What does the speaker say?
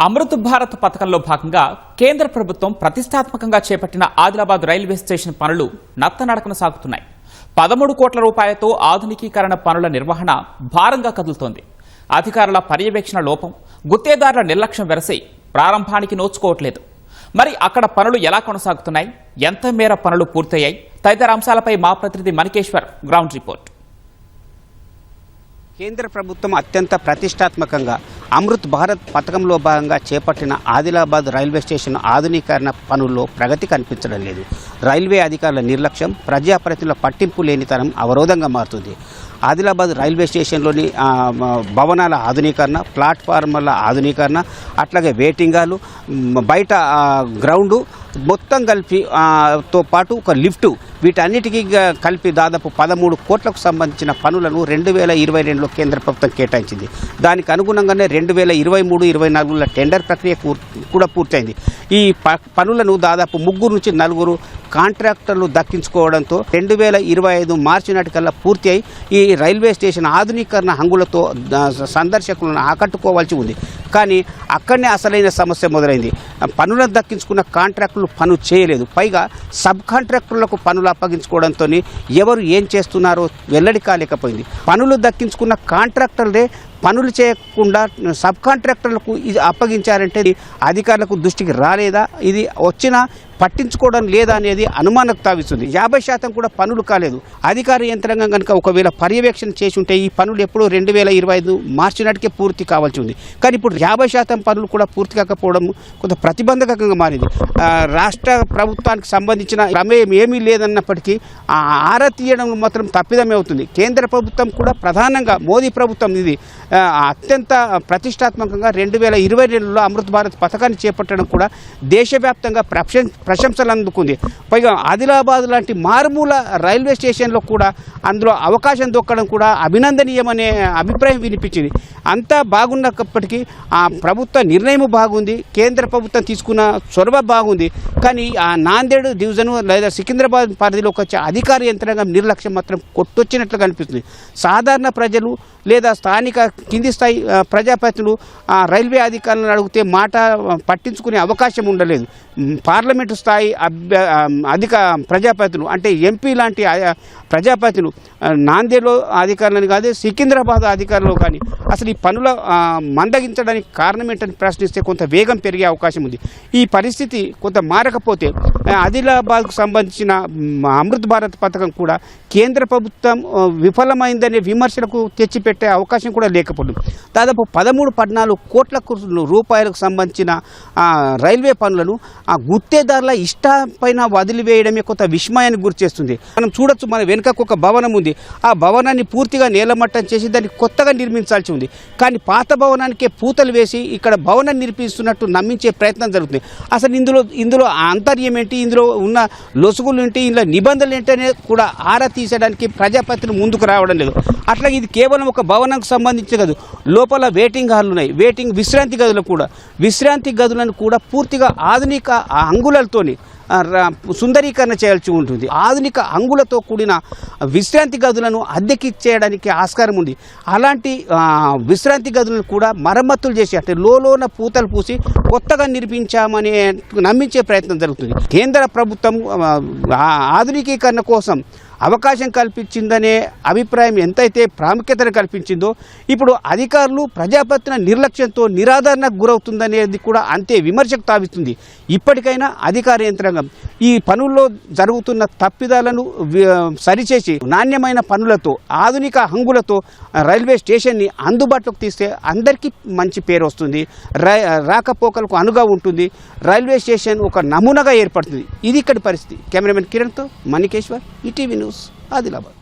అమృత్ భారత్ పథకంలో భాగంగా కేంద్ర ప్రభుత్వం ప్రతిష్టాత్మకంగా చేపట్టిన ఆదిలాబాద్ రైల్వే స్టేషన్ పనులు నత్తనడకన సాగుతున్నాయి. 13 కోట్ల రూపాయలతో ఆధునికీకరణ పనుల నిర్వహణ భారంగా కదులుతోంది. అధికారుల పర్యవేక్షణ లోపం, గుత్తేదారుల నిర్లక్ష్యం వెరసి ప్రారంభానికి నోచుకోవట్లేదు. మరి అక్కడ పనులు ఎలా కొనసాగుతున్నాయి, ఎంత మేర పనులు పూర్తయ్యాయి తదితర అంశాలపై మా ప్రతినిధి మణికేశ్వర్ గ్రౌండ్ రిపోర్ట్. కేంద్ర ప్రభుత్వం అత్యంత ప్రతిష్టాత్మకంగా అమృత్ భారత్ పథకంలో భాగంగా చేపట్టిన ఆదిలాబాద్ రైల్వే స్టేషన్ ఆధునీకరణ పనుల్లో ప్రగతి కనిపించడం లేదు. రైల్వే అధికారుల నిర్లక్ష్యం, ప్రజాప్రతినిధుల పట్టింపు లేనితనం అవరోధంగా మారుతుంది. ఆదిలాబాద్ రైల్వే స్టేషన్లోని భవనాల ఆధునీకరణ, ప్లాట్ఫార్మల ఆధునీకరణ, అట్లాగే వెయిటింగ్ హాలు, బయట గ్రౌండు మొత్తం కలిపి తో పాటు ఒక లిఫ్టు, వీటన్నిటికీ కలిపి దాదాపు 13 కోట్లకు సంబంధించిన పనులను 2022లో కేంద్ర ప్రభుత్వం కేటాయించింది. దానికి అనుగుణంగానే 2023-24లో టెండర్ ప్రక్రియ కూడా పూర్తయింది. ఈ పనులను దాదాపు 3 నుంచి 4 కాంట్రాక్టర్లు దక్కించుకోవడంతో 2025 మార్చి నాటికల్లా పూర్తి అయి ఈ రైల్వే స్టేషన్ ఆధునీకరణ హంగులతో సందర్శకులను ఆకట్టుకోవాల్సి ఉంది. కానీ అక్కడనే అసలైన సమస్య మొదలైంది. పనులను దక్కించుకున్న కాంట్రాక్టులు పనులు చేయలేదు. పైగా సబ్ కాంట్రాక్టర్లకు పనులు అప్పగించుకోవడంతో ఎవరు ఏం చేస్తున్నారో వెల్లడి కాలేకపోయింది. పనులు దక్కించుకున్న కాంట్రాక్టర్లే పనులు చేయకుండా సబ్ కాంట్రాక్టర్లకు ఇది అప్పగించారంటే అధికారులకు దృష్టికి రాలేదా, ఇది వచ్చినా పట్టించుకోవడం లేదా అనేది అనుమానకు తావిస్తుంది. 50% కూడా పనులు కాలేదు. అధికార యంత్రాంగం కనుక ఒకవేళ పర్యవేక్షణ చేసి ఉంటే ఈ పనులు ఎప్పుడూ 2025 మార్చి నాటికే పూర్తి కావాల్సి ఉంది. కానీ ఇప్పుడు 50% పనులు కూడా పూర్తి కాకపోవడం కొంత ప్రతిబంధకంగా మారింది. రాష్ట్ర ప్రభుత్వానికి సంబంధించిన ప్రమేయం ఏమీ లేదన్నప్పటికీ ఆరా తీయడం మాత్రం తప్పిదమే అవుతుంది. కేంద్ర ప్రభుత్వం కూడా ప్రధానంగా మోదీ ప్రభుత్వం ఇది అత్యంత ప్రతిష్టాత్మకంగా 2022లో అమృత్ భారత్ పథకాన్ని చేపట్టడం కూడా దేశవ్యాప్తంగా ప్రశంసలు అందుకుంది. పైగా ఆదిలాబాద్ లాంటి మారుమూల రైల్వే స్టేషన్లో కూడా అందులో అవకాశం దొక్కడం కూడా అభినందనీయమనే అభిప్రాయం వినిపించింది. అంతా బాగున్నప్పటికీ ఆ ప్రభుత్వ నిర్ణయం బాగుంది, కేంద్ర ప్రభుత్వం తీసుకున్న చొరవ బాగుంది. కానీ ఆ నాందేడ్ డివిజన్ లేదా సికింద్రాబాద్ పరిధిలోకి వచ్చే అధికార యంత్రాంగం నిర్లక్ష్యం మాత్రం కొట్టొచ్చినట్లు కనిపిస్తుంది. సాధారణ ప్రజలు లేదా స్థానిక కింది స్థాయి ప్రజాప్రతినిధులు రైల్వే అధికారులను అడిగితే మాట పట్టించుకునే అవకాశం ఉండలేదు. పార్లమెంటు స్థాయి ప్రజాప్రతినిధులు అంటే ఎంపీ లాంటి ప్రజాప్రతినిధులు నాందేడ్లో అధికారులను కాదు, సికింద్రాబాద్ అధికారులు కానీ అసలు ఈ పనుల మందగించడానికి కారణం ఏంటని ప్రశ్నిస్తే కొంత వేగం పెరిగే అవకాశం ఉంది. ఈ పరిస్థితి కొంత మారకపోతే ఆదిలాబాద్కు సంబంధించిన అమృత్ భారత్ పథకం కూడా కేంద్ర ప్రభుత్వం విఫలమైందనే విమర్శలకు తెచ్చిపెట్టే అవకాశం కూడా లేకపోతుంది. దాదాపు 13-14 కోట్ల రూపాయలకు సంబంధించిన రైల్వే పనులను ఆ గుత్తేదారుల ఇష్టపైన వదిలివేయడమే కొంత విస్మయానికి గురిచేస్తుంది. మనం చూడొచ్చు, మన వెనుకకు ఒక భవనం ఉంది. ఆ భవనాన్ని పూర్తిగా నేలమట్టం చేసి దాన్ని కొత్తగా నిర్మించాల్సి ఉంది. కానీ పాత భవనానికే పూతలు వేసి ఇక్కడ భవనం నిర్మిస్తున్నట్టు నమ్మించే ప్రయత్నం జరుగుతుంది. అసలు ఇందులో ఆంతర్యం ఏంటి, ఇందులో ఉన్న లొసుగులు ఏంటి, ఇందులో నిబంధనలు ఏంటనే కూడా ఆరా తీసేయడానికి ప్రజాప్రతినిధులు ముందుకు రావడం లేదు. అట్లా ఇది కేవలం ఒక భవనంకు సంబంధించి కాదు, లోపల వెయిటింగ్ హాల్ ఉన్నాయి, విశ్రాంతి గదులను కూడా పూర్తిగా ఆధునిక అంగులతోని సుందరీకరణ చేయాల్సి ఉంటుంది. ఆధునిక అంగులతో కూడిన విశ్రాంతి గదులను అద్దెకిచ్చేయడానికి ఆస్కారం ఉంది. అలాంటి విశ్రాంతి గదులను కూడా మరమ్మతులు చేసి అంటే లోన పూతలు పూసి కొత్తగా నిర్మించామని నమ్మించే ప్రయత్నం జరుగుతుంది. కేంద్ర ప్రభుత్వం ఆధునికీకరణ కోసం అవకాశం కల్పించిందనే అభిప్రాయం ఎంతైతే ప్రాముఖ్యతను కల్పించిందో, ఇప్పుడు అధికారులు ప్రజాప్రతినిధుల నిర్లక్ష్యంతో నిరాదరణకు గురవుతుందనేది కూడా అంతే విమర్శకు తావిస్తుంది. ఇప్పటికైనా అధికార యంత్రాంగం ఈ పనుల్లో జరుగుతున్న తప్పిదాలను సరిచేసి నాణ్యమైన పనులతో, ఆధునిక హంగులతో రైల్వే స్టేషన్ని అందుబాటులోకి తీస్తే అందరికీ మంచి పేరు వస్తుంది, రాకపోకలకు అనుగా ఉంటుంది, రైల్వే స్టేషన్ ఒక నమూనాగా ఏర్పడుతుంది. ఇది ఇక్కడి పరిస్థితి. కెమెరామెన్ కిరణ్తో మణికేశ్వర్, ఈటీవీ న్యూస్, ఆదిలాబాద్.